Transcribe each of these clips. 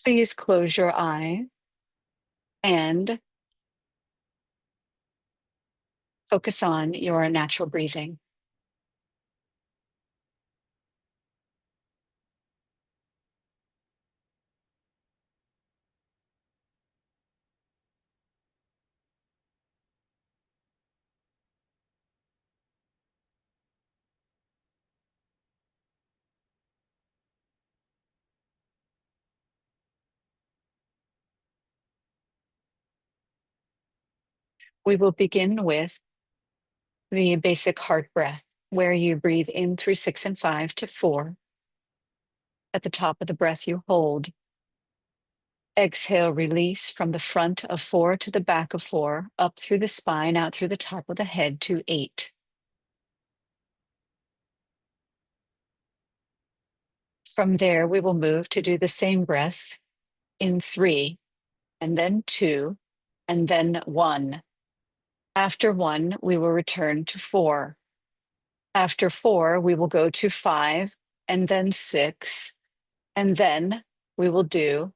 Please close your eyes and focus on your natural breathing. We will begin with the basic heart breath, where you breathe in through 6 and 5 to 4. At the top of the breath, you hold. Exhale, release from the front of 4 to the back of 4, up through the spine, out through the top of the head to 8. From there, we will move to do the same breath in 3, and then 2, and then 1. After 1, we will return to 4. After 4, we will go to 5, and then 6, and then we will do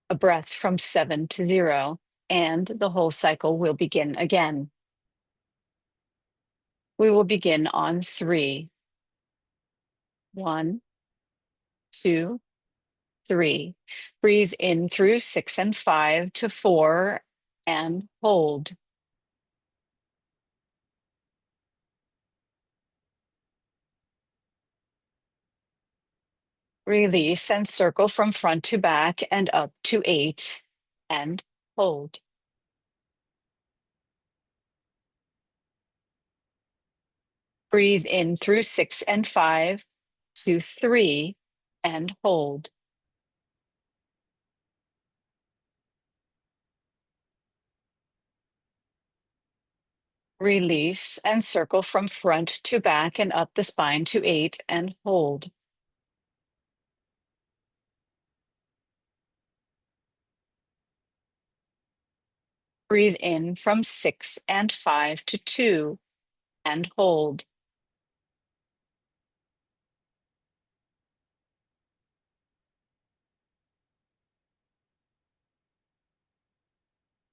a breath from 7 to 0, and the whole cycle will begin again. We will begin on 3. 1, 2, 3. Breathe in through 6 and 5 to 4 and hold. Release and circle from front to back and up to 8 and hold. Breathe in through 6 and 5 to 3 and hold. Release and circle from front to back and up the spine to 8 and hold. Breathe in from 6 and 5 to 2 and hold.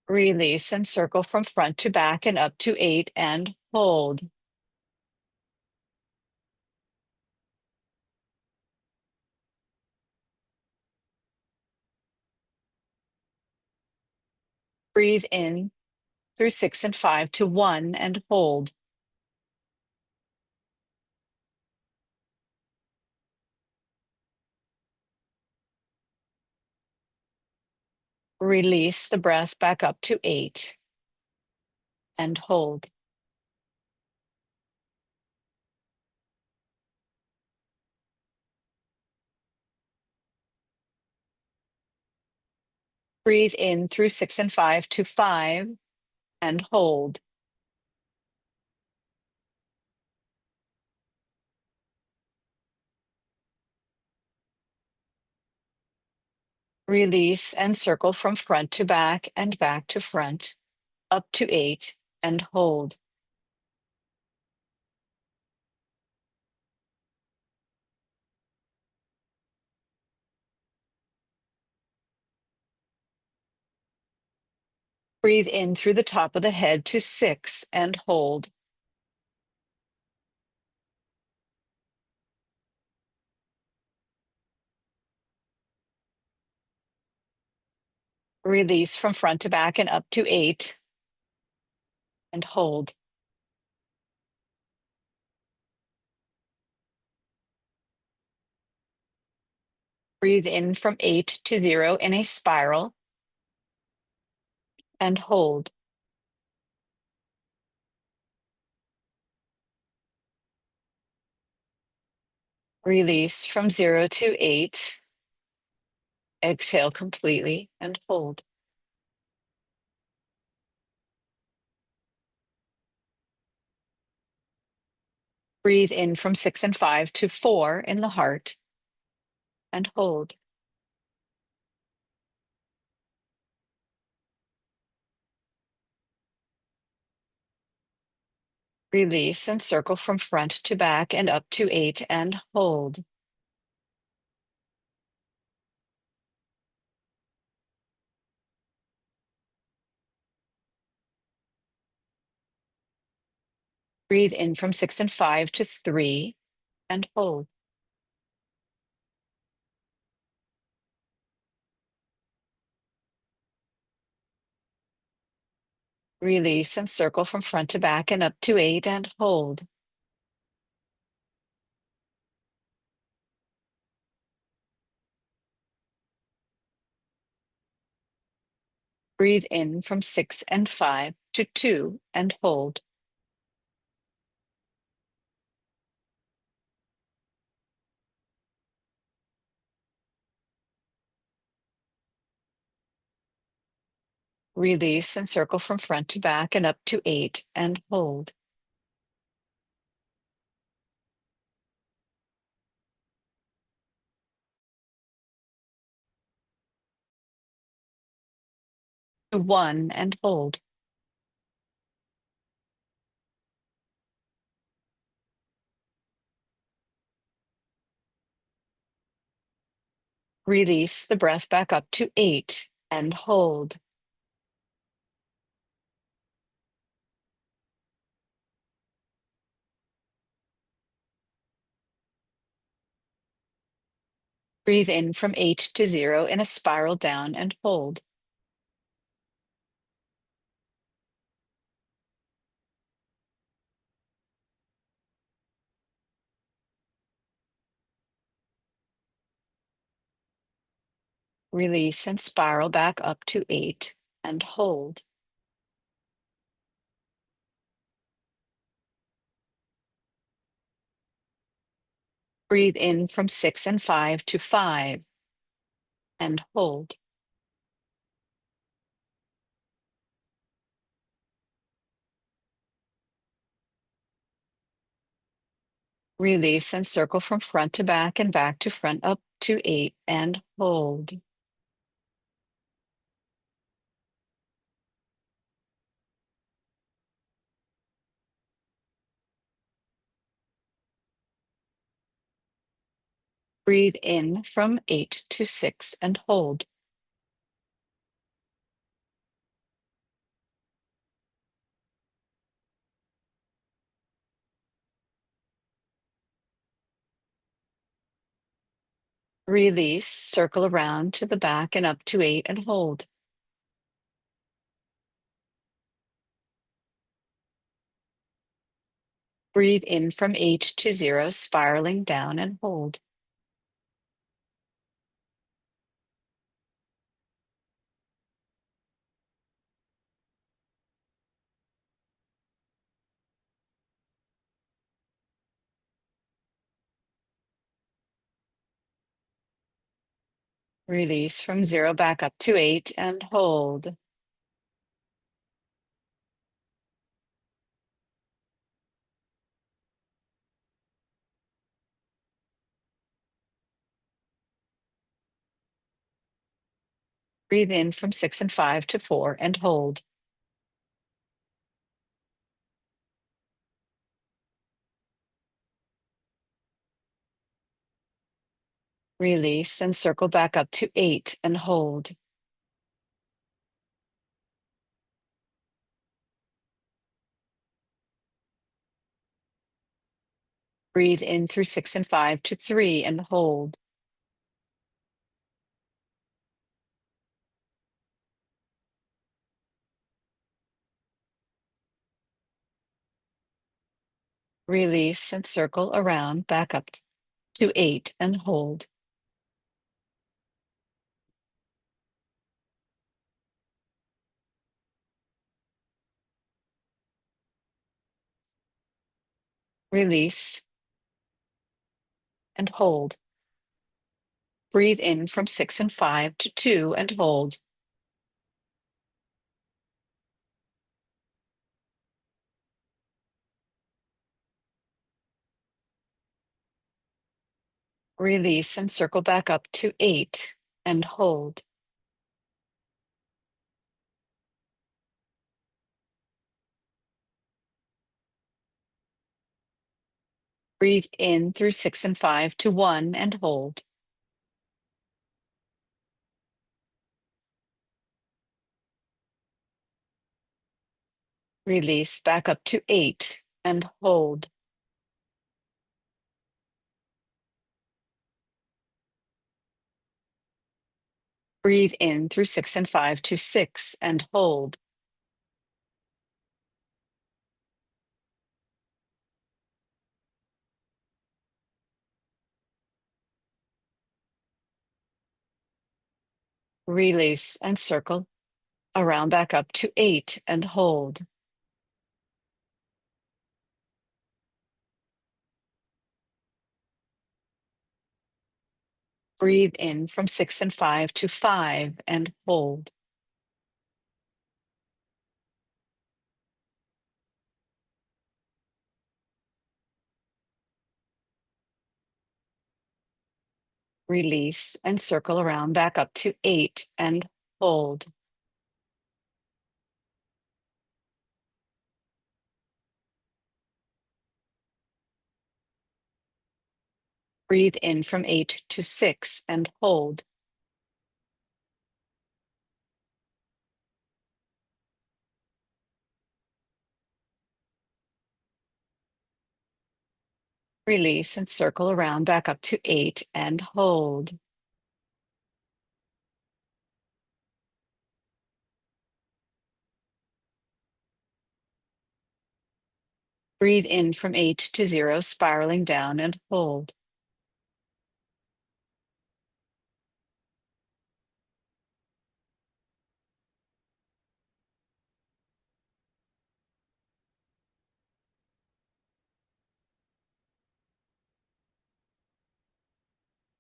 Release and circle from front to back and up to 8 and hold. Breathe in through 6 and 5 to 1 and hold. Release the breath back up to 8 and hold. Breathe in through 6 and 5 to 5 and hold. Release and circle from front to back and back to front, up to 8 and hold. Breathe in through the top of the head to 6 and hold. Release from front to back and up to 8 and hold. Breathe in from 8 to 0 in a spiral and hold. Release from 0 to 8. Exhale completely and hold. Breathe in from 6 and 5 to 4 in the heart and hold. Release and circle from front to back and up to 8 and hold. Breathe in from 6 and 5 to 3 and hold. Release and circle from front to back and up to 8 and hold. Breathe in from 6 and 5 to 2 and hold. Release and circle from front to back and up to 8 and hold. To 1 and hold. Release the breath back up to 8 and hold. Breathe in from 8 to 0 in a spiral down and hold. Release and spiral back up to 8 and hold. Breathe in from 6 and 5 to 5 and hold. Release and circle from front to back and back to front up to 8 and hold. Breathe in from 8 to 6 and hold. Release, circle around to the back and up to 8 and hold. Breathe in from 8 to 0, spiraling down and hold. Release from 0 back up to 8 and hold. Breathe in from 6 and 5 to 4 and hold. Release and circle back up to 8 and hold. Breathe in through 6 and 5 to 3 and hold. Release and circle around back up to 8 and hold. Release and hold. Breathe in from 6 and 5 to 2 and hold. Release and circle back up to 8 and hold. Breathe in through 6 and 5 to 1 and hold. Release back up to 8 and hold. Breathe in through 6 and 5 to 6 and hold. Release and circle around back up to 8 and hold. Breathe in from 6 and 5 to 5 and hold. Release and circle around back up to 8 and hold. Breathe in from 8 to 6 and hold. Release and circle around back up to 8 and hold. Breathe in from 8 to 0, spiraling down and hold.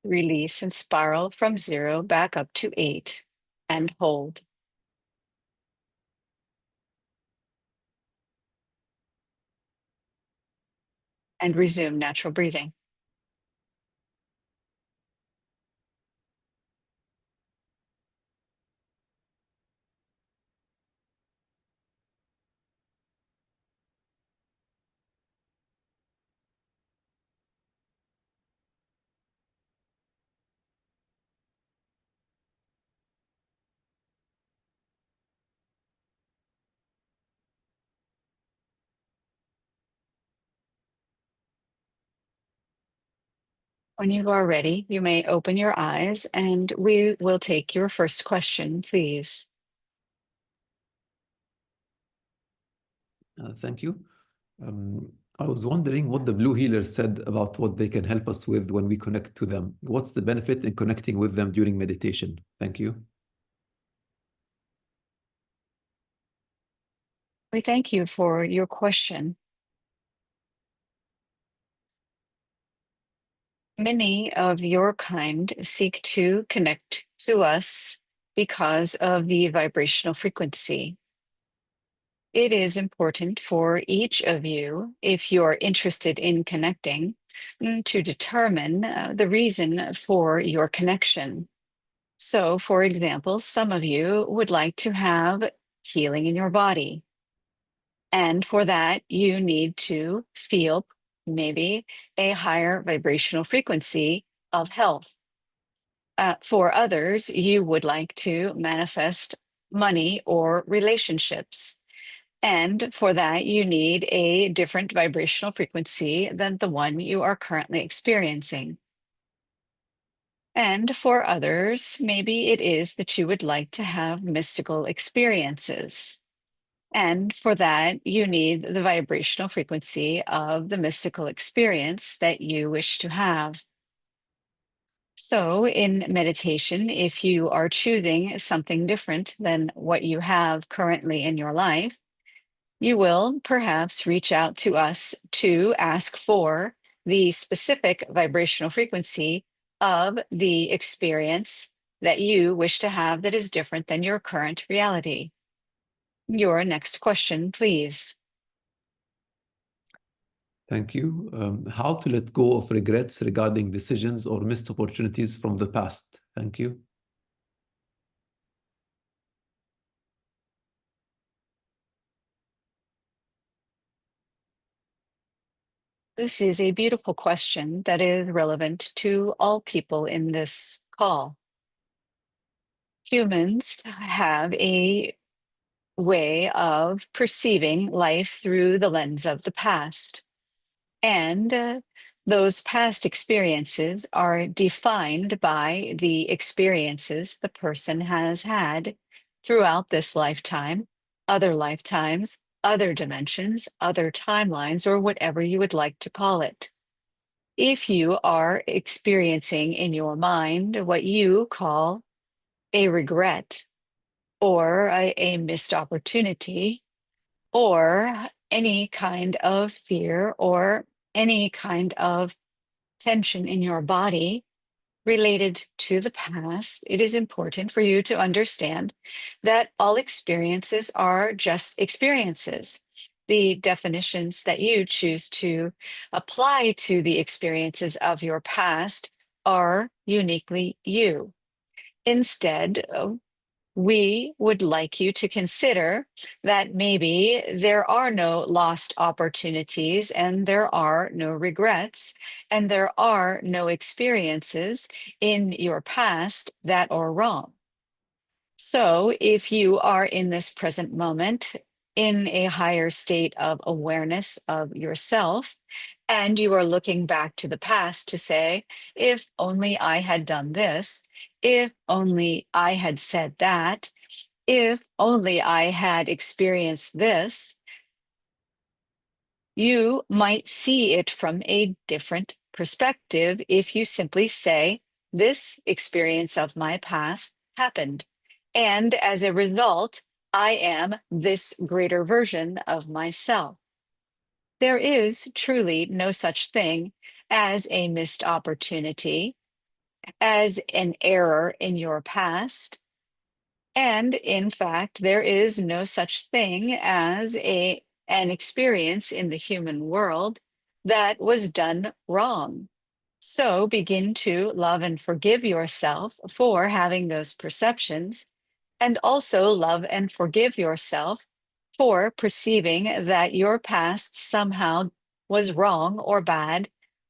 Release and spiral from 0 back up to 8 and hold. And resume natural breathing. When you are ready, you may open your eyes and we will take your first question, please. Thank you. I was wondering what the Blue Healers said about what they can help us with when we connect to them. What's the benefit in connecting with them during meditation? Thank you. We thank you for your question. Many of your kind seek to connect to us because of the vibrational frequency. It is important for each of you, if you are interested in connecting, to determine the reason for your connection. So, for example, some of you would like to have healing in your body. And for that, you need to feel maybe a higher vibrational frequency of health. For others, you would like to manifest money or relationships. And for that, you need a different vibrational frequency than the one you are currently experiencing. And for others, maybe it is that you would like to have mystical experiences. And for that, you need the vibrational frequency of the mystical experience that you wish to have. So, in meditation, if you are choosing something different than what you have currently in your life, you will perhaps reach out to us to ask for the specific vibrational frequency of the experience that you wish to have that is different than your current reality. Your next question, please. Thank you. How to let go of regrets regarding decisions or missed opportunities from the past? Thank you. This is a beautiful question that is relevant to all people in this call. Humans have a way of perceiving life through the lens of the past. And those past experiences are defined by the experiences the person has had throughout this lifetime, other lifetimes, other dimensions, other timelines, or whatever you would like to call it. If you are experiencing in your mind what you call a regret or a missed opportunity or any kind of fear or any kind of tension in your body related to the past, it is important for you to understand that all experiences are just experiences. The definitions that you choose to apply to the experiences of your past are uniquely you. Instead, we would like you to consider that maybe there are no lost opportunities and there are no regrets and there are no experiences in your past that are wrong. So, if you are in this present moment in a higher state of awareness of yourself, and you are looking back to the past to say, if only I had done this, if only I had said that, if only I had experienced this, you might see it from a different perspective if you simply say, this experience of my past happened. And as a result, I am this greater version of myself. There is truly no such thing as a missed opportunity, as an error in your past. And in fact, there is no such thing as an experience in the human world that was done wrong. So begin to love and forgive yourself for having those perceptions, and also love and forgive yourself for perceiving that your past somehow was wrong or bad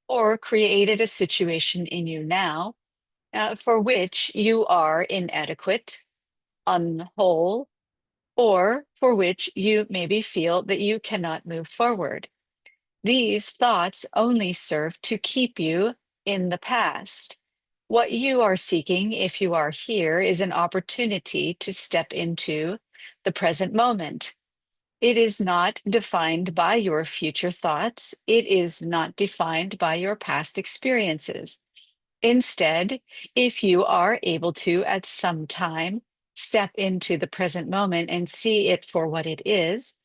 or created a situation in you now for which you are inadequate, unwhole, or for which you maybe feel that you cannot move forward. These thoughts only serve to keep you in the past. What you are seeking, if you are here, is an opportunity to step into the present moment. It is not defined by your future thoughts. It is not defined by your past experiences. Instead, if you are able to, at some time, step into the present moment and see it for what it is,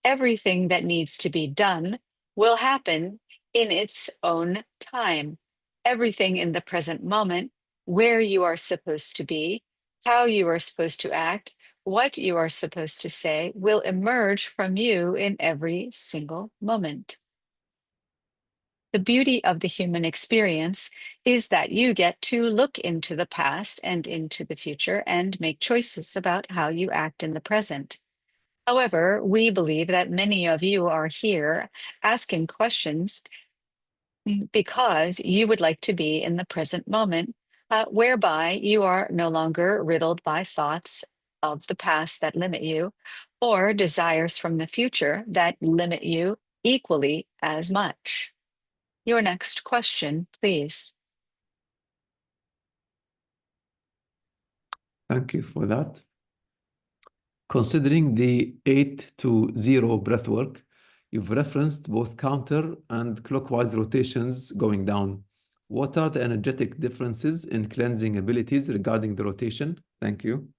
everything that needs to be done will happen in its own time. Everything in the present moment, where you are supposed to be, how you are supposed to act, what you are supposed to say, will emerge from you in every single moment. The beauty of the human experience is that you get to look into the past and into the future and make choices about how you act in the present. However, we believe that many of you are here asking questions because you would like to be in the present moment, whereby you are no longer riddled by thoughts of the past that limit you or desires from the future that limit you equally as much. Your next question, please. Thank you for that. Considering the 8 to 0 breathwork, you've referenced both counter and clockwise rotations going down. What are the energetic differences in cleansing abilities regarding the rotation? Thank you.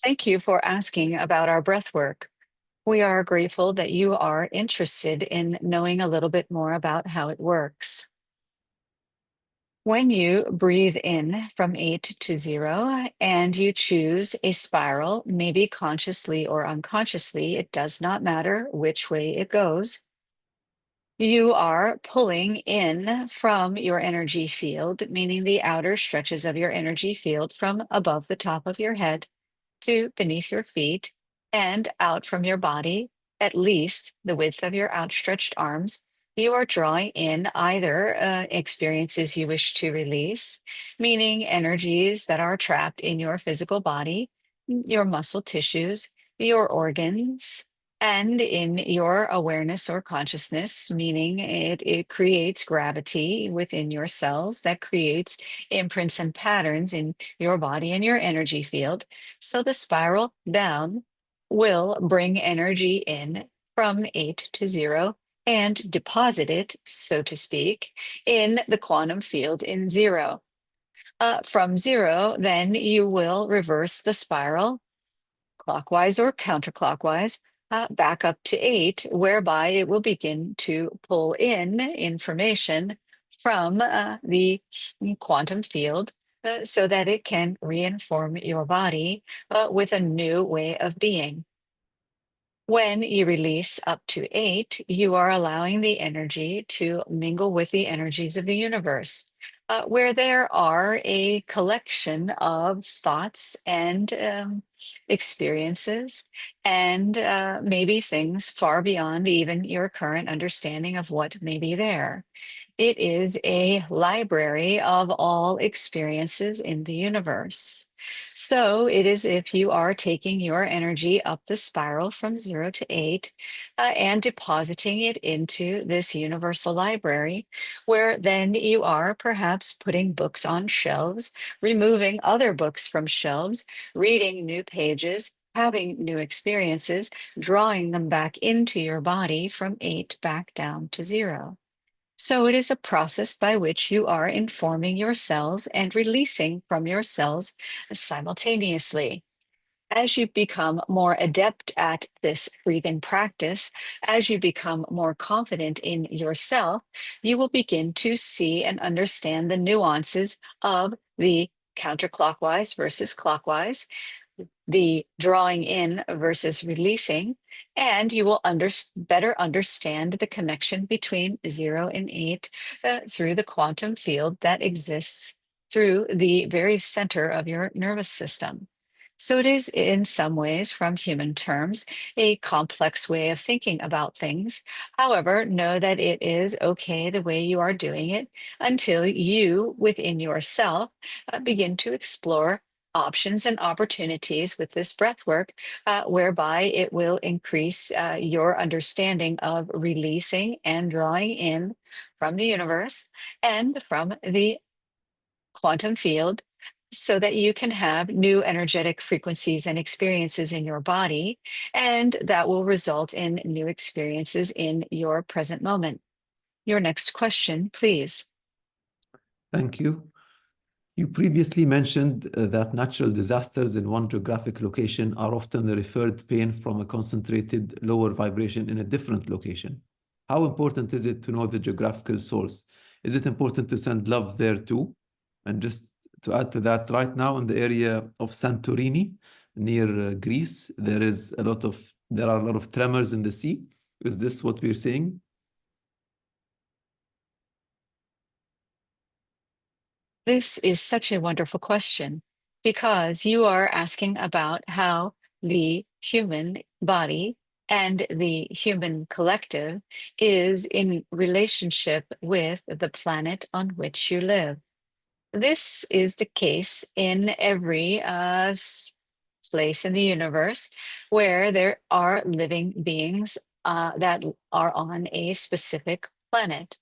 Thank you for asking about our breath work. We are grateful that you are interested in knowing a little bit more about how it works. When you breathe in from 8 to 0 and you choose a spiral, maybe consciously or unconsciously, it does not matter which way it goes. You are pulling in from your energy field, meaning the outer stretches of your energy field from above the top of your head to beneath your feet and out from your body, at least the width of your outstretched arms. You are drawing in either experiences you wish to release, meaning energies that are trapped in your physical body, your muscle tissues, your organs, and in your awareness or consciousness, meaning it creates gravity within your cells that creates imprints and patterns in your body and your energy field. So the spiral down will bring energy in from 8 to 0 and deposit it, so to speak, in the quantum field in 0. From 0, then you will reverse the spiral clockwise or counterclockwise, back up to 8, whereby it will begin to pull in information from the quantum field so that it can reinform your body with a new way of being. When you release up to 8, you are allowing the energy to mingle with the energies of the universe, where there are a collection of thoughts and experiences, and maybe things far beyond even your current understanding of what may be there. It is a library of all experiences in the universe. So it is if you are taking your energy up the spiral from 0 to 8 and depositing it into this universal library, where then you are perhaps putting books on shelves, removing other books from shelves, reading new pages, having new experiences, drawing them back into your body from 8 back down to 0. So it is a process by which you are informing your cells and releasing from your cells simultaneously. As you become more adept at this breathing practice, as you become more confident in yourself, you will begin to see and understand the nuances of the counterclockwise versus clockwise, the drawing in versus releasing, and you will better understand the connection between 0 and 8 through the quantum field that exists through the very center of your nervous system. So it is, in some ways, from human terms, a complex way of thinking about things. However, know that it is okay the way you are doing it until you, within yourself, begin to explore options and opportunities with this breath work, whereby it will increase your understanding of releasing and drawing in from the universe and from the quantum field so that you can have new energetic frequencies and experiences in your body, and that will result in new experiences in your present moment. Your next question, please. Thank you. You previously mentioned that natural disasters in one geographic location are often the referred pain from a concentrated lower vibration in a different location. How important is it to know the geographical source? Is it important to send love there too? And just to add to that, right now in the area of Santorini, near Greece, there are a lot of tremors in the sea. Is this what we're seeing? This is such a wonderful question because you are asking about how the human body and the human collective is in relationship with the planet on which you live. This is the case in every place in the universe where there are living beings that are on a specific planet.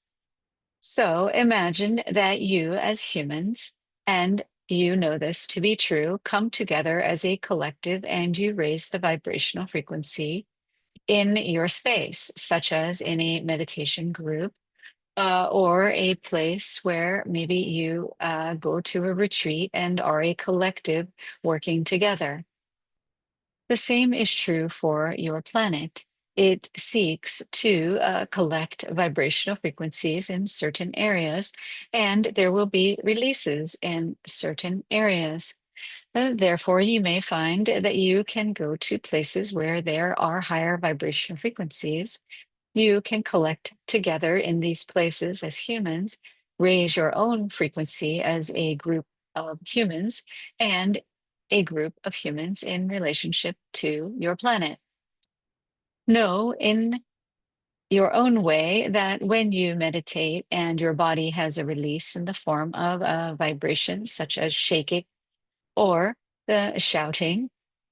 So imagine that you, as humans, and you know this to be true, come together as a collective and you raise the vibrational frequency in your space, such as in a meditation group or a place where maybe you go to a retreat and are a collective working together. The same is true for your planet. It seeks to collect vibrational frequencies in certain areas, and there will be releases in certain areas. Therefore, you may find that you can go to places where there are higher vibrational frequencies. You can collect together in these places as humans, raise your own frequency as a group of humans, and a group of humans in relationship to your planet. Know in your own way that when you meditate and your body has a release in the form of a vibration, such as shaking or the shouting,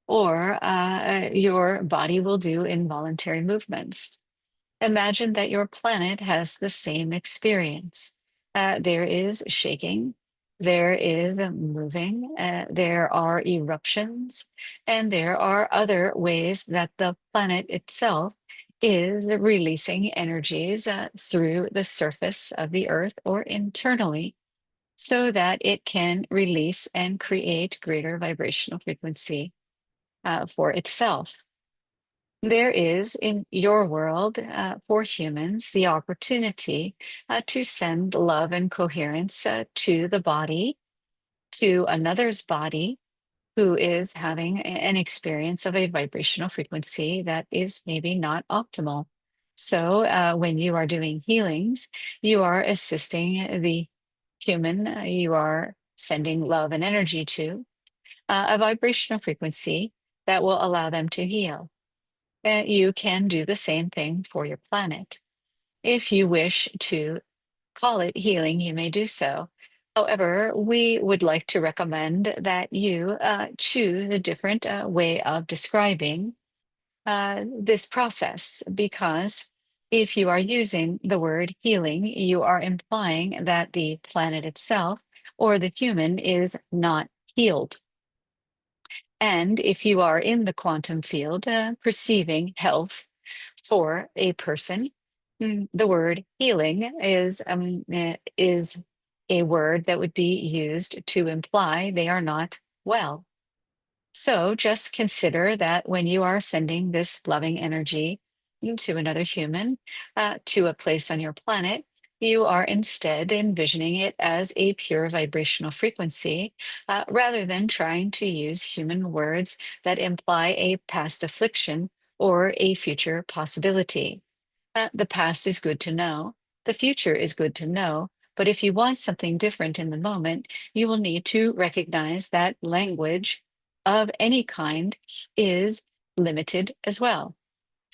or your body will do involuntary movements. Imagine that your planet has the same experience. There is shaking, there is moving, there are eruptions, and there are other ways that the planet itself is releasing energies through the surface of the earth or internally so that it can release and create greater vibrational frequency for itself. There is in your world for humans the opportunity to send love and coherence to the body, to another's body who is having an experience of a vibrational frequency that is maybe not optimal. So when you are doing healings, you are assisting the human you are sending love and energy to a vibrational frequency that will allow them to heal. You can do the same thing for your planet. If you wish to call it healing, you may do so. However, we would like to recommend that you choose a different way of describing this process because if you are using the word healing, you are implying that the planet itself or the human is not healed. And if you are in the quantum field perceiving health for a person, the word healing is a word that would be used to imply they are not well. So just consider that when you are sending this loving energy to another human, to a place on your planet, you are instead envisioning it as a pure vibrational frequency, rather than trying to use human words that imply a past affliction or a future possibility. The past is good to know, the future is good to know, but if you want something different in the moment, you will need to recognize that language of any kind is limited as well.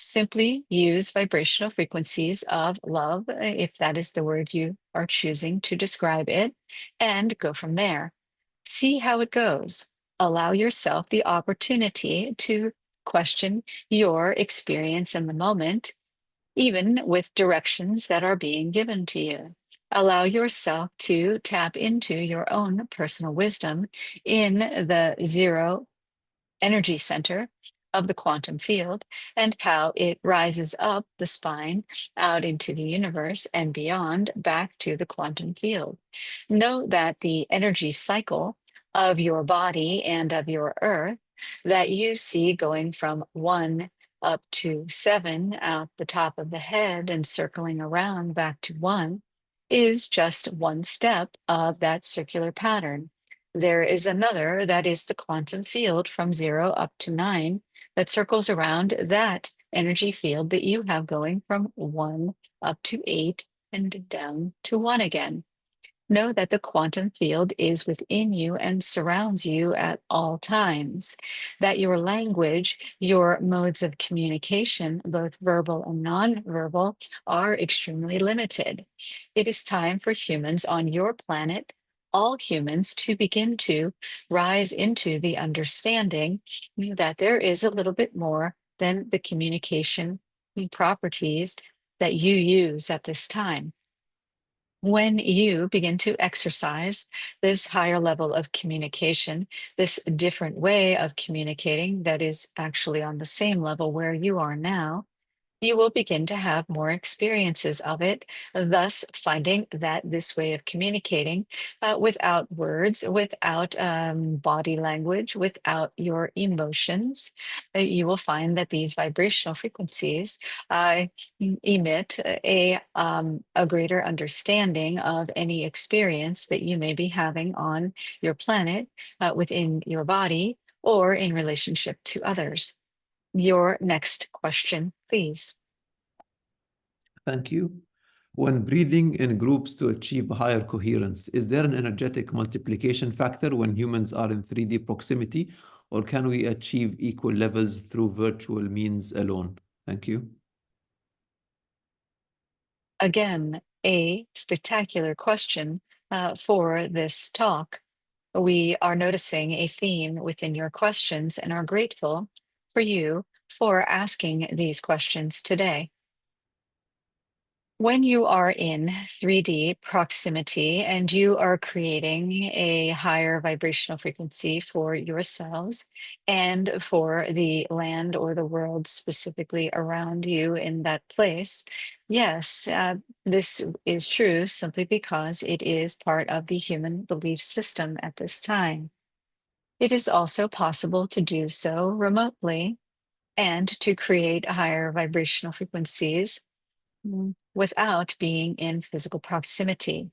Simply use vibrational frequencies of love, if that is the word you are choosing to describe it, and go from there. See how it goes. Allow yourself the opportunity to question your experience in the moment, even with directions that are being given to you. Allow yourself to tap into your own personal wisdom in the zero energy center of the quantum field and how it rises up the spine out into the universe and beyond back to the quantum field. Know that the energy cycle of your body and of your earth that you see going from 1 up to 7 out the top of the head and circling around back to 1 is just one step of that circular pattern. There is another that is the quantum field from 0 up to 9 that circles around that energy field that you have going from 1 up to 8 and down to 1 again. Know that the quantum field is within you and surrounds you at all times, that your language, your modes of communication, both verbal and nonverbal, are extremely limited. It is time for humans on your planet, all humans, to begin to rise into the understanding that there is a little bit more than the communication properties that you use at this time. When you begin to exercise this higher level of communication, this different way of communicating that is actually on the same level where you are now, you will begin to have more experiences of it, thus finding that this way of communicating without words, without body language, without your emotions, you will find that these vibrational frequencies emit a greater understanding of any experience that you may be having on your planet, within your body, or in relationship to others. Your next question, please. Thank you. When breathing in groups to achieve higher coherence, is there an energetic multiplication factor when humans are in 3D proximity, or can we achieve equal levels through virtual means alone? Thank you. Again, a spectacular question for this talk. We are noticing a theme within your questions and are grateful for you for asking these questions today. When you are in 3D proximity and you are creating a higher vibrational frequency for yourselves and for the land or the world specifically around you in that place, yes, this is true simply because it is part of the human belief system at this time. It is also possible to do so remotely and to create higher vibrational frequencies without being in physical proximity.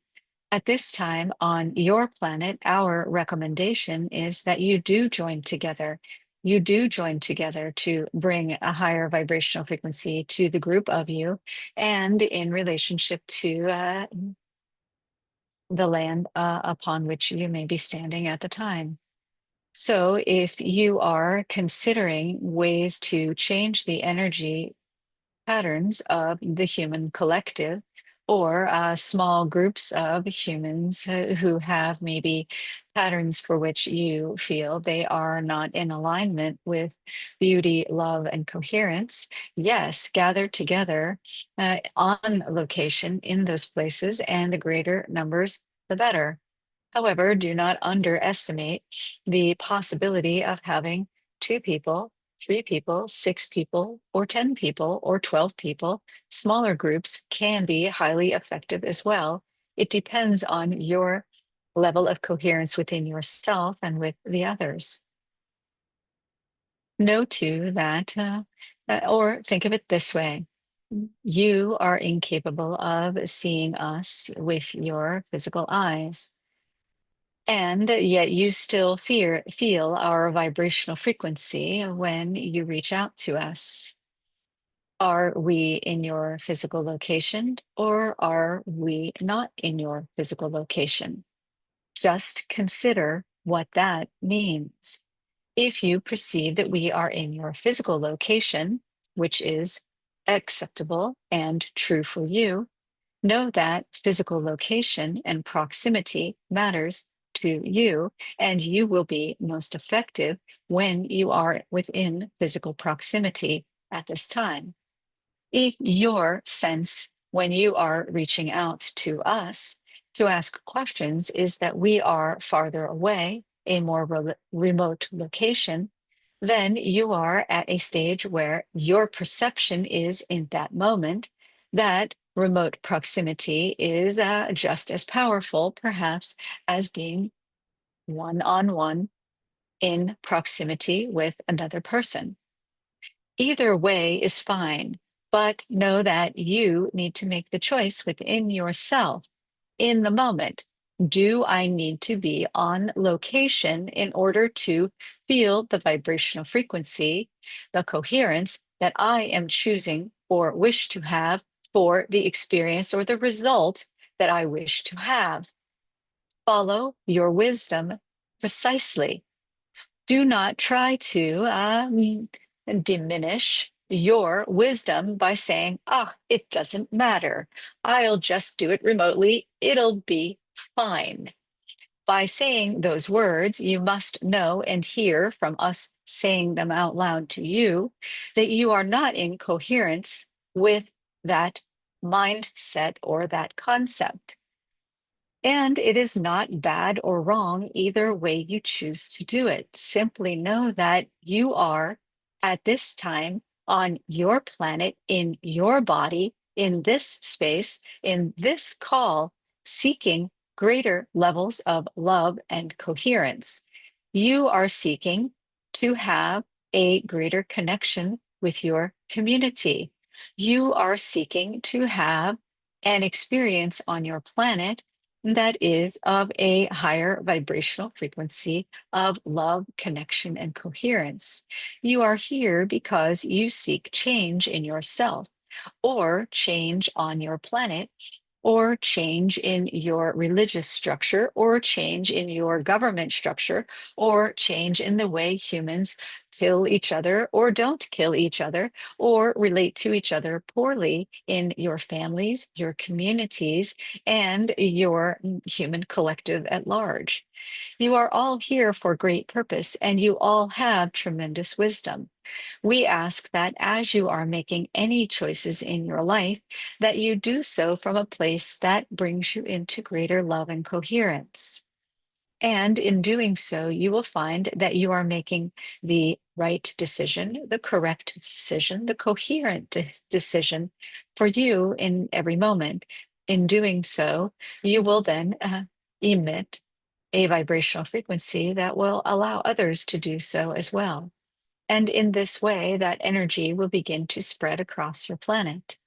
At this time on your planet, our recommendation is that you do join together. You do join together to bring a higher vibrational frequency to the group of you and in relationship to the land upon which you may be standing at the time. So, if you are considering ways to change the energy patterns of the human collective or small groups of humans who have maybe patterns for which you feel they are not in alignment with beauty, love, and coherence, yes, gather together on location in those places, and the greater numbers, the better. However, do not underestimate the possibility of having two people, three people, six people, or 10 people, or 12 people. Smaller groups can be highly effective as well. It depends on your level of coherence within yourself and with the others. Know too that, or think of it this way. You are incapable of seeing us with your physical eyes. And yet you still feel our vibrational frequency when you reach out to us. Are we in your physical location or are we not in your physical location? Just consider what that means. If you perceive that we are in your physical location, which is acceptable and true for you, know that physical location and proximity matters to you, and you will be most effective when you are within physical proximity at this time. If your sense when you are reaching out to us to ask questions is that we are farther away, a more remote location, then you are at a stage where your perception is in that moment that remote proximity is just as powerful, perhaps, as being one on one in proximity with another person. Either way is fine, but know that you need to make the choice within yourself in the moment. Do I need to be on location in order to feel the vibrational frequency, the coherence that I am choosing or wish to have for the experience or the result that I wish to have? Follow your wisdom precisely. Do not try to diminish your wisdom by saying, it doesn't matter. I'll just do it remotely. It'll be fine. By saying those words, you must know and hear from us saying them out loud to you that you are not in coherence with that mindset or that concept. And it is not bad or wrong either way you choose to do it. Simply know that you are at this time on your planet, in your body, in this space, in this call, seeking greater levels of love and coherence. You are seeking to have a greater connection with your community. You are seeking to have an experience on your planet that is of a higher vibrational frequency of love, connection, and coherence. You are here because you seek change in yourself or change on your planet or change in your religious structure, or change in your government structure, or change in the way humans kill each other or don't kill each other, or relate to each other poorly in your families, your communities, and your human collective at large. You are all here for great purpose, and you all have tremendous wisdom. We ask that as you are making any choices in your life, that you do so from a place that brings you into greater love and coherence. And in doing so, you will find that you are making the right decision, the correct decision, the coherent decision for you in every moment. In doing so, you will then emit a vibrational frequency that will allow others to do so as well. And in this way, that energy will begin to spread across your planet.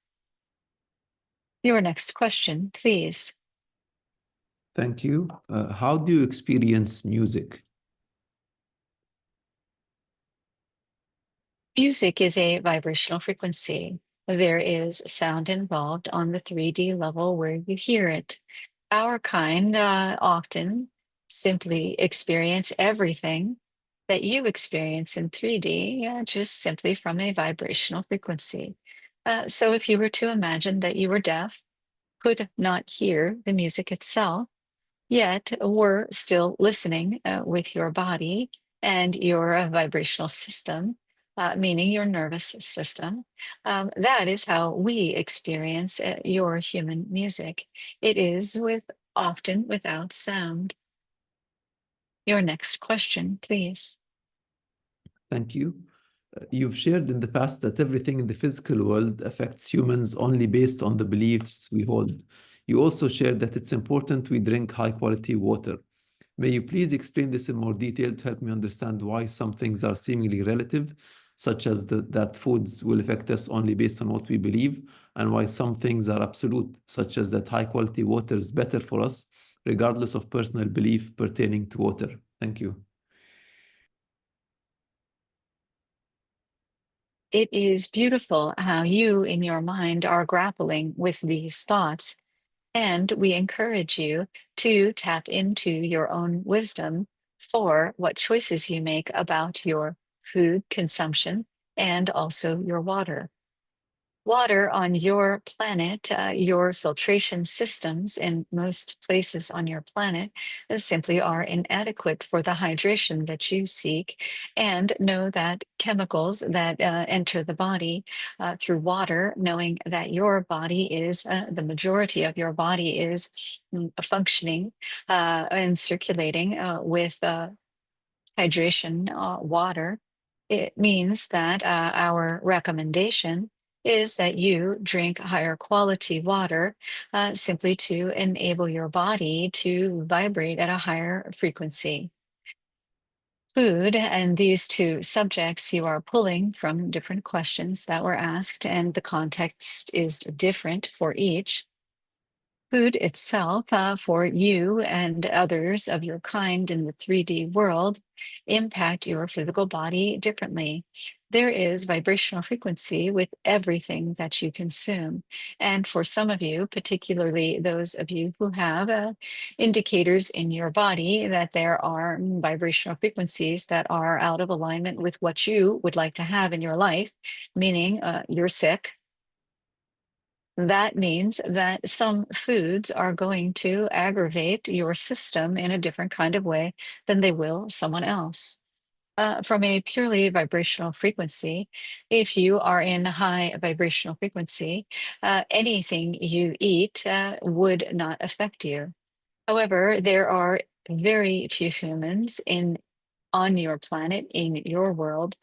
Your next question, please. Thank you. How do you experience music? Music is a vibrational frequency. There is sound involved on the 3D level where you hear it. Our kind often simply experience everything that you experience in 3D, just simply from a vibrational frequency. So if you were to imagine that you were deaf, could not hear the music itself, yet were still listening with your body and your vibrational system, meaning your nervous system. That is how we experience your human music. It is often without sound. Your next question, please. Thank you. You've shared in the past that everything in the physical world affects humans only based on the beliefs we hold. You also shared that it's important we drink high quality water. May you please explain this in more detail to help me understand why some things are seemingly relative, such as that foods will affect us only based on what we believe, and why some things are absolute, such as that high quality water is better for us, regardless of personal belief pertaining to water. Thank you. It is beautiful how you, in your mind, are grappling with these thoughts. And we encourage you to tap into your own wisdom for what choices you make about your food consumption and also your water. Water on your planet, your filtration systems in most places on your planet simply are inadequate for the hydration that you seek. And know that chemicals that enter the body through water, knowing that your body is, the majority of your body is functioning and circulating with hydration water, it means that our recommendation is that you drink higher quality water simply to enable your body to vibrate at a higher frequency. Food and these two subjects you are pulling from different questions that were asked, and the context is different for each. Food itself, for you and others of your kind in the 3D world, impact your physical body differently. There is vibrational frequency with everything that you consume. And for some of you, particularly those of you who have indicators in your body that there are vibrational frequencies that are out of alignment with what you would like to have in your life, meaning you're sick, that means that some foods are going to aggravate your system in a different kind of way than they will someone else. From a purely vibrational frequency, if you are in high vibrational frequency, anything you eat would not affect you. However, there are very few humans on your planet, in your world,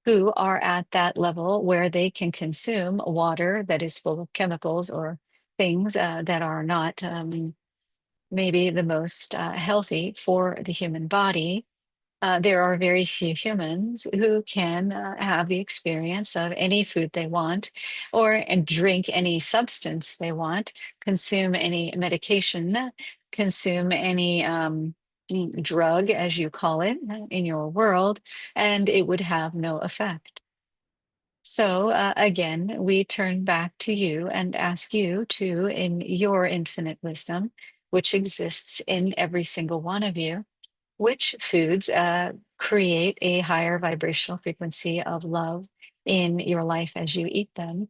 who are at that level where they can consume water that is full of chemicals or things that are not maybe the most healthy for the human body. There are very few humans who can have the experience of any food they want, or and drink any substance they want, consume any medication, consume any drug, as you call it, in your world, and it would have no effect. So again, we turn back to you and ask you to, in your infinite wisdom, which exists in every single one of you, which foods create a higher vibrational frequency of love in your life as you eat them?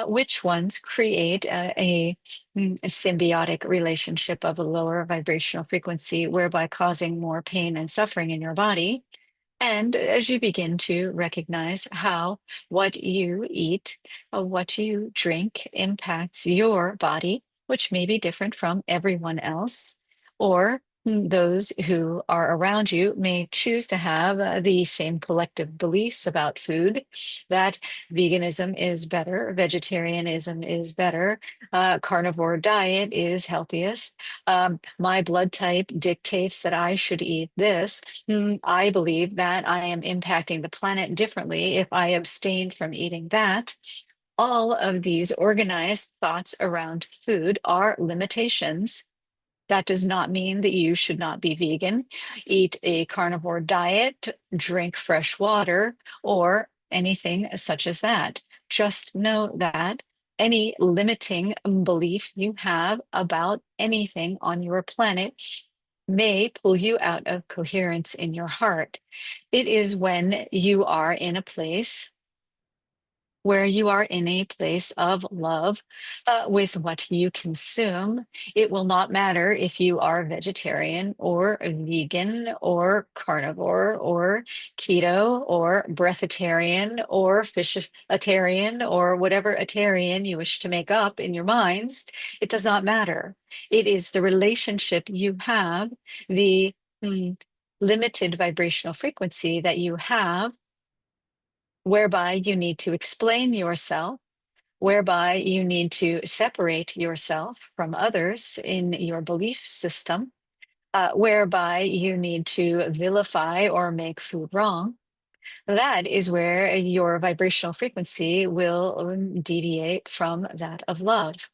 Which ones create a symbiotic relationship of a lower vibrational frequency, whereby causing more pain and suffering in your body? And as you begin to recognize how what you eat, what you drink impacts your body, which may be different from everyone else, or those who are around you may choose to have the same collective beliefs about food, that veganism is better, vegetarianism is better, carnivore diet is healthiest. My blood type dictates that I should eat this. I believe that I am impacting the planet differently if I abstain from eating that. All of these organized thoughts around food are limitations. That does not mean that you should not be vegan, eat a carnivore diet, drink fresh water, or anything such as that. Just know that any limiting belief you have about anything on your planet may pull you out of coherence in your heart. It is when you are in a place where you are in a place of love with what you consume. It will not matter if you are vegetarian or vegan or carnivore or keto or breatharian or fishitarian or whatever atarian you wish to make up in your minds. It does not matter. It is the relationship you have, the mm, limited vibrational frequency that you have, whereby you need to explain yourself, whereby you need to separate yourself from others in your belief system, whereby you need to vilify or make food wrong. That is where your vibrational frequency will deviate from that of love.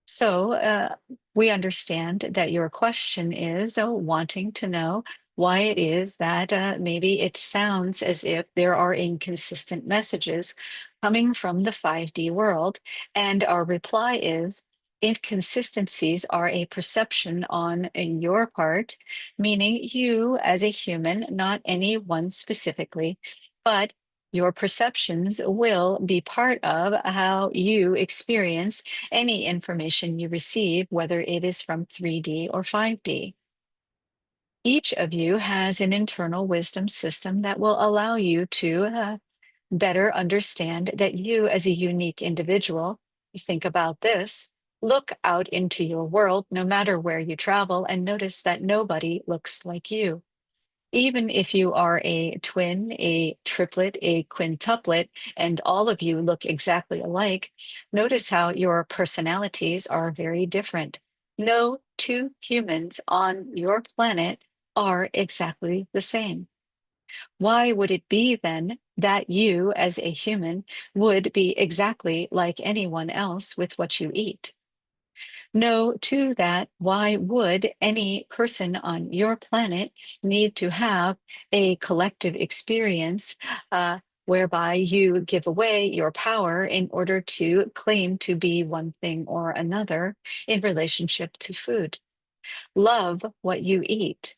So we understand that your question is wanting to know why it is that maybe it sounds as if there are inconsistent messages coming from the 5D world. And our reply is inconsistencies are a perception on your part, meaning you as a human, not anyone specifically, but your perceptions will be part of how you experience any information you receive, whether it is from 3D or 5D. Each of you has an internal wisdom system that will allow you to better understand that you, as a unique individual, think about this. Look out into your world, no matter where you travel, and notice that nobody looks like you. Even if you are a twin, a triplet, a quintuplet, and all of you look exactly alike, notice how your personalities are very different. No two humans on your planet are exactly the same. Why would it be then that you, as a human, would be exactly like anyone else with what you eat? No, to that, why would any person on your planet need to have a collective experience whereby you give away your power in order to claim to be one thing or another in relationship to food? Love what you eat.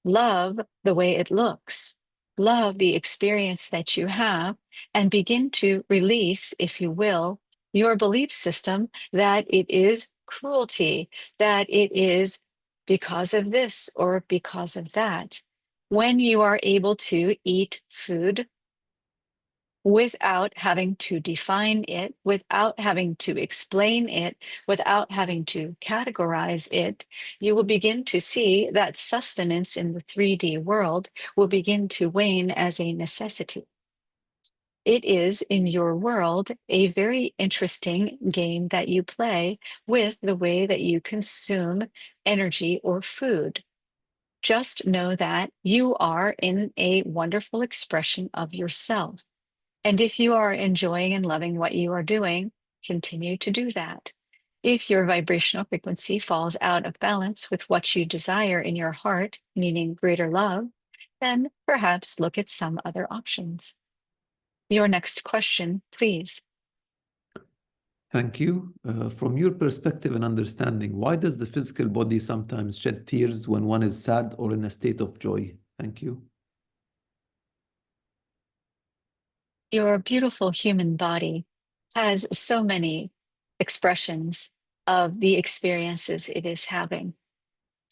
Love the way it looks. Love the experience that you have and begin to release, if you will, your belief system that it is cruelty, that it is because of this or because of that. When you are able to eat food without having to define it, without having to explain it, without having to categorize it, you will begin to see that sustenance in the 3D world will begin to wane as a necessity. It is in your world a very interesting game that you play with the way that you consume energy or food. Just know that you are in a wonderful expression of yourself. And if you are enjoying and loving what you are doing, continue to do that. If your vibrational frequency falls out of balance with what you desire in your heart, meaning greater love, then perhaps look at some other options. Your next question, please. Thank you. From your perspective and understanding, why does the physical body sometimes shed tears when one is sad or in a state of joy? Thank you. Your beautiful human body has so many expressions of the experiences it is having.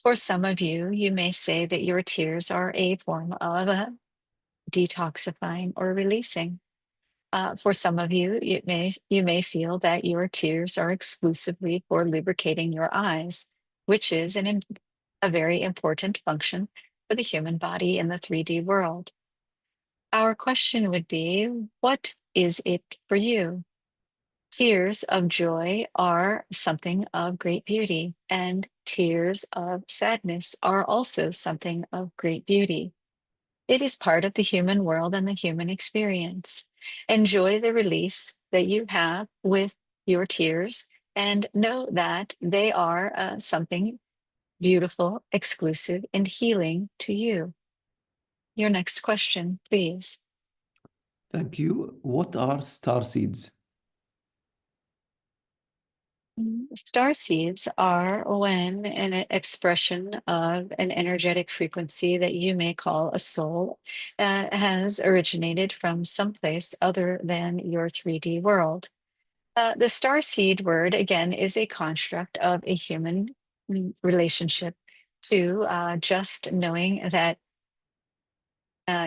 For some of you, you may say that your tears are a form of detoxifying or releasing. For some of you, you may feel that your tears are exclusively for lubricating your eyes, which is a very important function for the human body in the 3D world. Our question would be, what is it for you? Tears of joy are something of great beauty, and tears of sadness are also something of great beauty. It is part of the human world and the human experience. Enjoy the release that you have with your tears and know that they are something beautiful, exclusive, and healing to you. Your next question, please. Thank you. What are star seeds? Star seeds are when an expression of an energetic frequency that you may call a soul has originated from someplace other than your 3D world. The star seed word, again, is a construct of a human relationship to just knowing that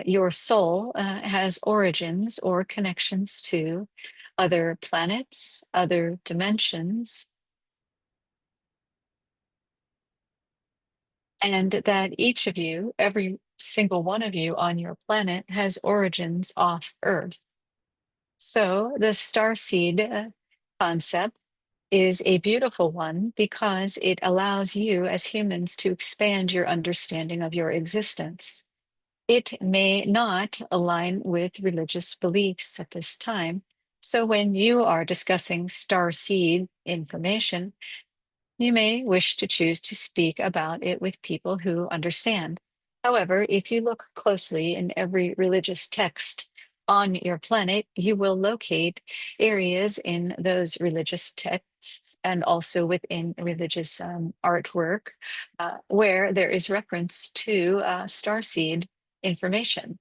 your soul has origins or connections to other planets, other dimensions, and that each of you, every single one of you on your planet, has origins off Earth. So the starseed concept is a beautiful one because it allows you as humans to expand your understanding of your existence. It may not align with religious beliefs at this time. So when you are discussing starseed information, you may wish to choose to speak about it with people who understand. However, if you look closely in every religious text on your planet, you will locate areas in those religious texts and also within religious artwork where there is reference to starseed information.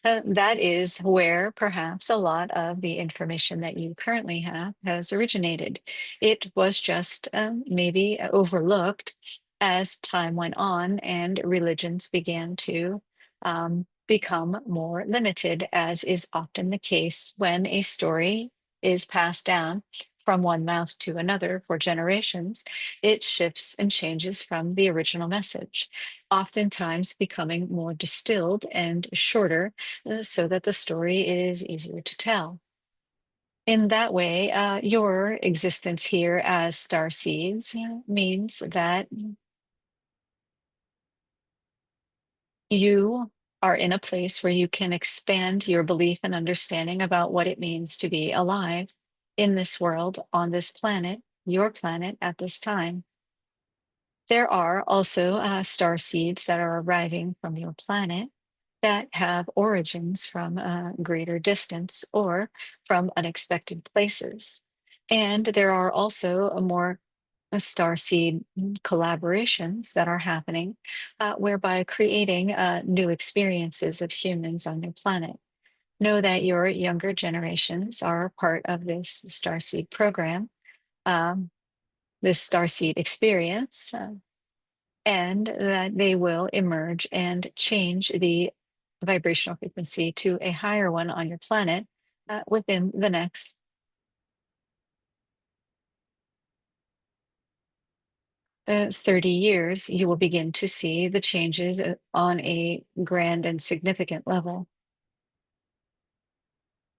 That is where perhaps a lot of the information that you currently have has originated. It was just maybe overlooked as time went on and religions began to become more limited, as is often the case when a story is passed down from one mouth to another for generations. It shifts and changes from the original message, oftentimes becoming more distilled and shorter so that the story is easier to tell. In that way, your existence here as star seeds means that you are in a place where you can expand your belief and understanding about what it means to be alive in this world, on this planet, your planet at this time. There are also star seeds that are arriving from your planet that have origins from a greater distance or from unexpected places. And there are also a more starseed collaborations that are happening, whereby creating new experiences of humans on your planet. Know that your younger generations are part of this starseed program, um, this starseed experience, and that they will emerge and change the vibrational frequency to a higher one on your planet within the next 30 years. You will begin to see the changes on a grand and significant level.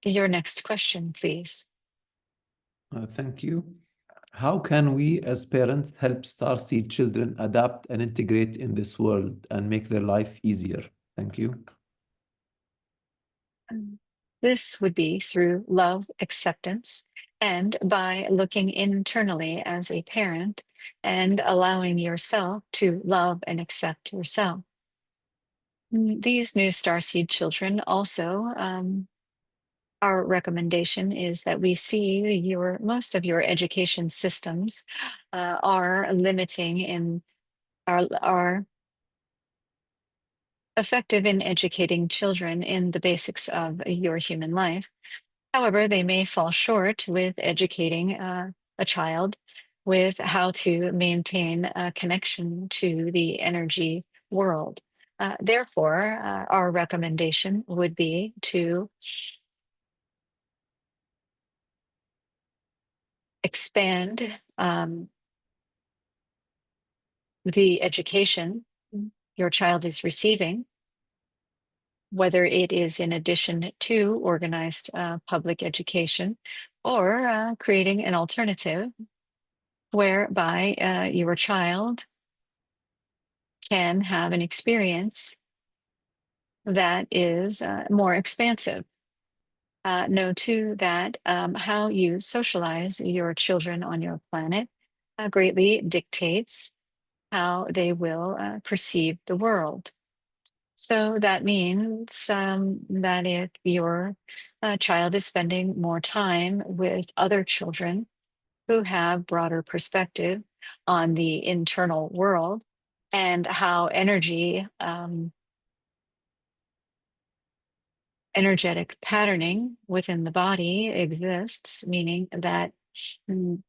Your next question, please. Thank you. How can we as parents help starseed children adapt and integrate in this world and make their life easier? Thank you. This would be through love, acceptance, and by looking internally as a parent and allowing yourself to love and accept yourself. These new starseed children also our recommendation is that we see most of your education systems are limiting and are effective in educating children in the basics of your human life. However, they may fall short with educating a child with how to maintain a connection to the energy world. Therefore, our recommendation would be to expand the education your child is receiving, whether it is in addition to organized public education or creating an alternative whereby your child can have an experience that is more expansive. Know too that how you socialize your children on your planet greatly dictates how they will perceive the world. So that means that if your child is spending more time with other children who have broader perspective on the internal world and how energetic patterning within the body exists, meaning that mm,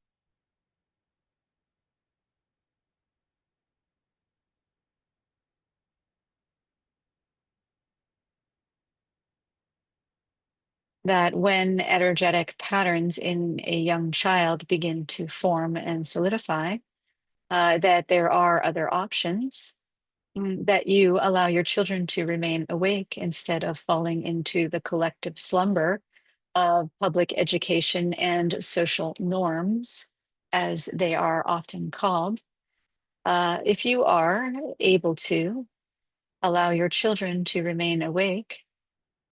that when energetic patterns in a young child begin to form and solidify, that there are other options, that you allow your children to remain awake instead of falling into the collective slumber of public education and social norms, as they are often called. If you are able to allow your children to remain awake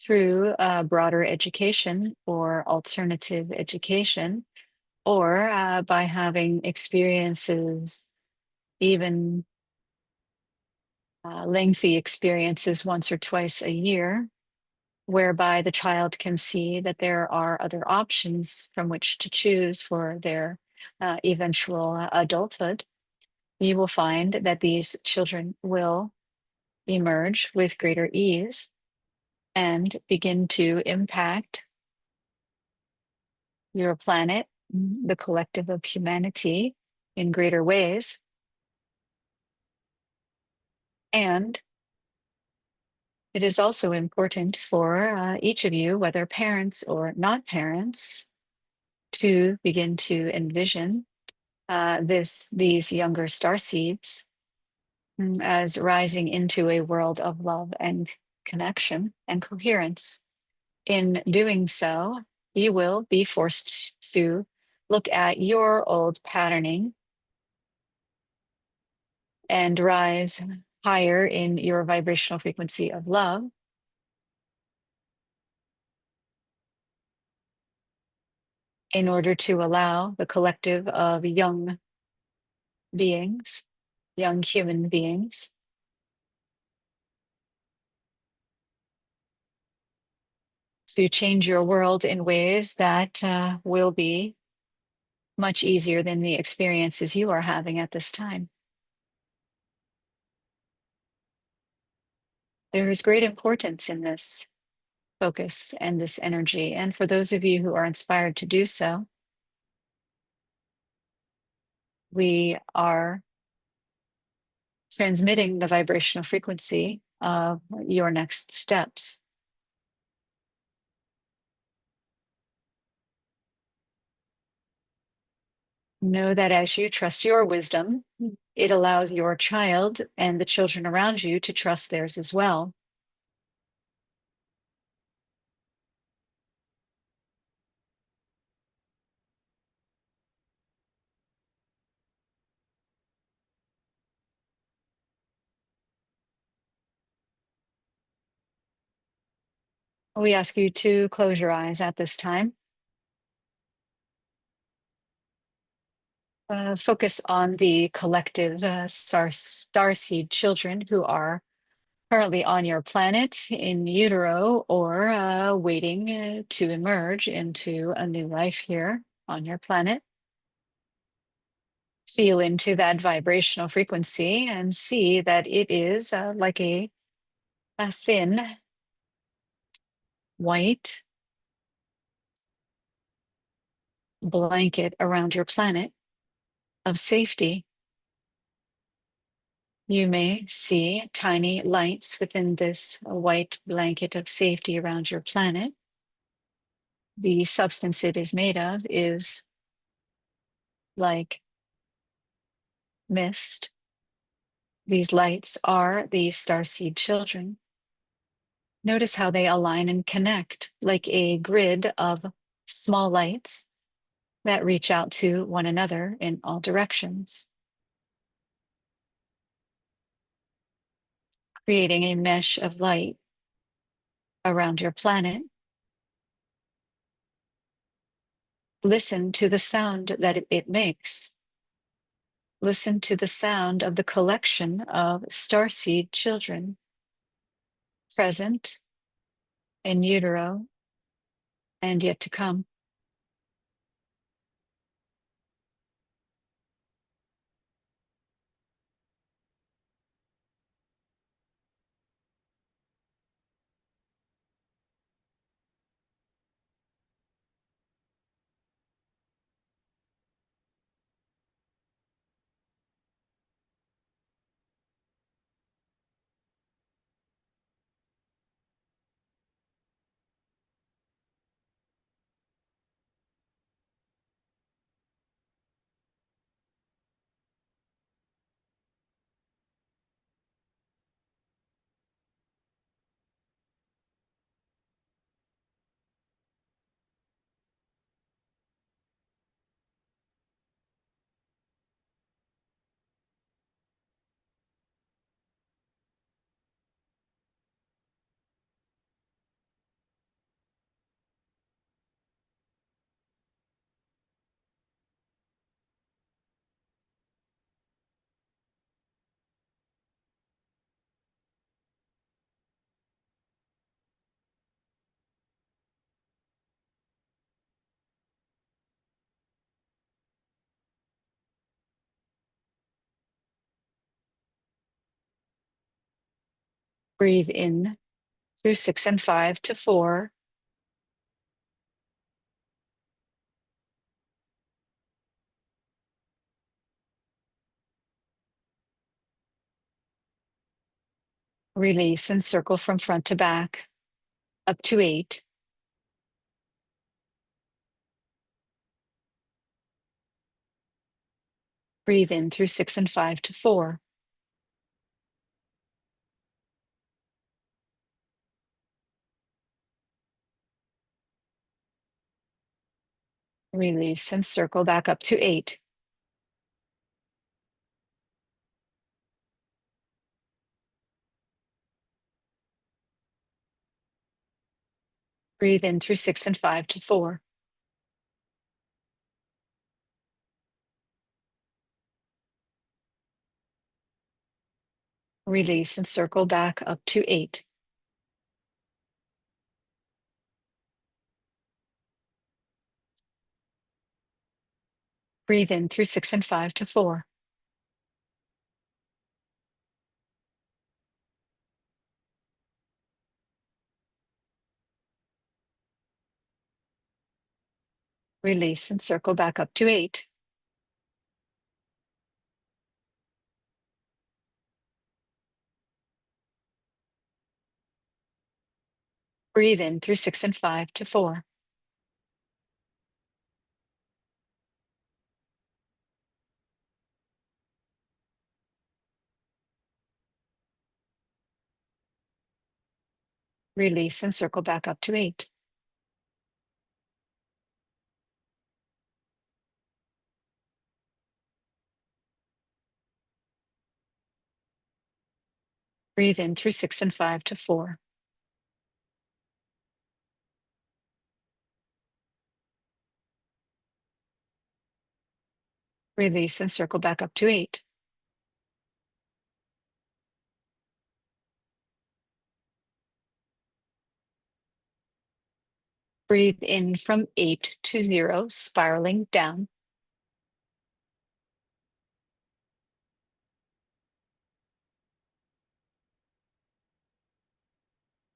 through broader education or alternative education, or by having experiences, even lengthy experiences once or twice a year, whereby the child can see that there are other options from which to choose for their eventual adulthood, you will find that these children will emerge with greater ease and begin to impact your planet, the collective of humanity, in greater ways. And it is also important for each of you, whether parents or not parents, to begin to envision these younger star seeds as rising into a world of love and connection and coherence. In doing so, you will be forced to look at your old patterning and rise higher in your vibrational frequency of love in order to allow the collective of young beings, young human beings, to change your world in ways that will be much easier than the experiences you are having at this time. There is great importance in this focus and this energy. And for those of you who are inspired to do so, we are transmitting the vibrational frequency of your next steps. Know that as you trust your wisdom, it allows your child and the children around you to trust theirs as well. We ask you to close your eyes at this time. Focus on the collective starseed children who are currently on your planet in utero or waiting to emerge into a new life here on your planet. Feel into that vibrational frequency and see that it is like a thin white blanket around your planet of safety. You may see tiny lights within this white blanket of safety around your planet. The substance it is made of is like mist. These lights are the starseed children. Notice how they align and connect like a grid of small lights that reach out to one another in all directions, creating a mesh of light around your planet. Listen to the sound that it makes. Listen to the sound of the collection of starseed children present in utero and yet to come. Breathe in through 6 and 5 to 4. Release and circle from front to back up to 8. Breathe in through 6 and 5 to 4. Release and circle back up to 8. Breathe in through 6 and 5 to 4. Release and circle back up to 8. Breathe in through 6 and 5 to 4. Release and circle back up to 8. Breathe in through 6 and 5 to 4. Release and circle back up to 8. Breathe in through 6 and 5 to 4. Release and circle back up to 8. Breathe in from 8 to 0, spiraling down.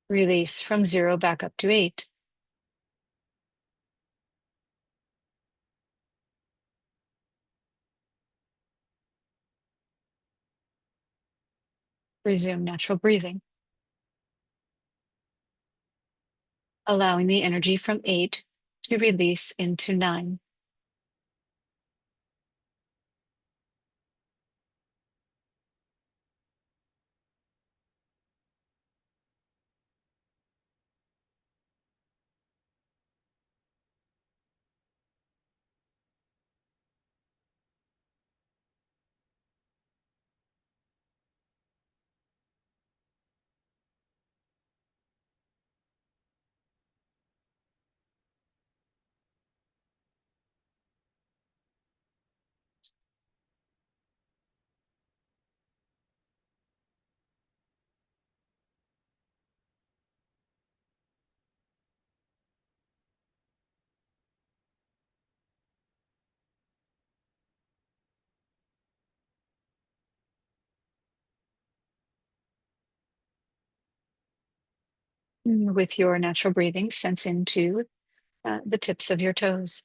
Release from 0 back up to 8. Resume natural breathing. Allowing the energy from 8 to release into 9. With your natural breathing, sense into the tips of your toes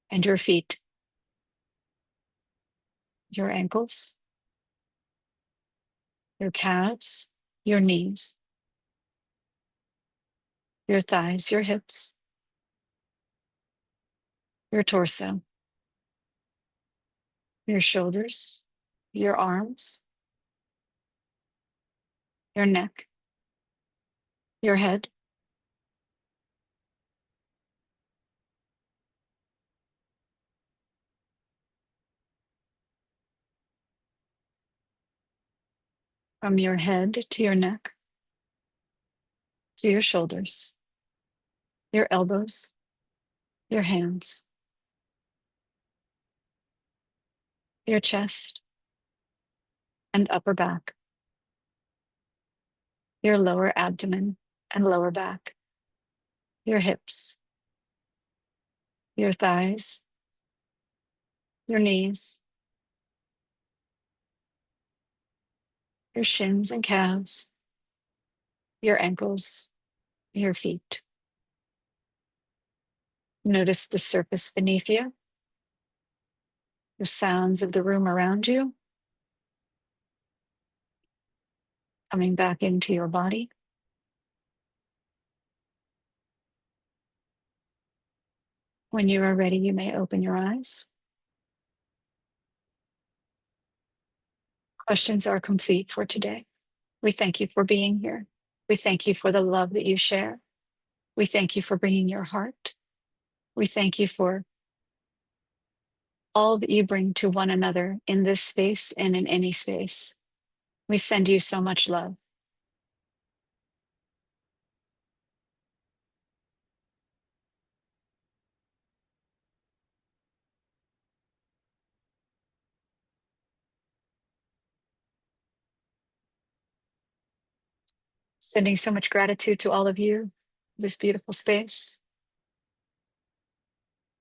and your feet, your ankles, your calves, your knees, your thighs, your hips, your torso, your shoulders, your arms, your neck, your head, from your head to your neck, to your shoulders, your elbows, your hands, your chest and upper back, your lower abdomen and lower back, your hips, your thighs, your knees, your shins and calves, your ankles, your feet. Notice the surface beneath you, the sounds of the room around you, coming back into your body. When you are ready, you may open your eyes. Questions are complete for today. We thank you for being here. We thank you for the love that you share. We thank you for bringing your heart. We thank you for all that you bring to one another in this space and in any space. We send you so much love. Sending so much gratitude to all of you, this beautiful space.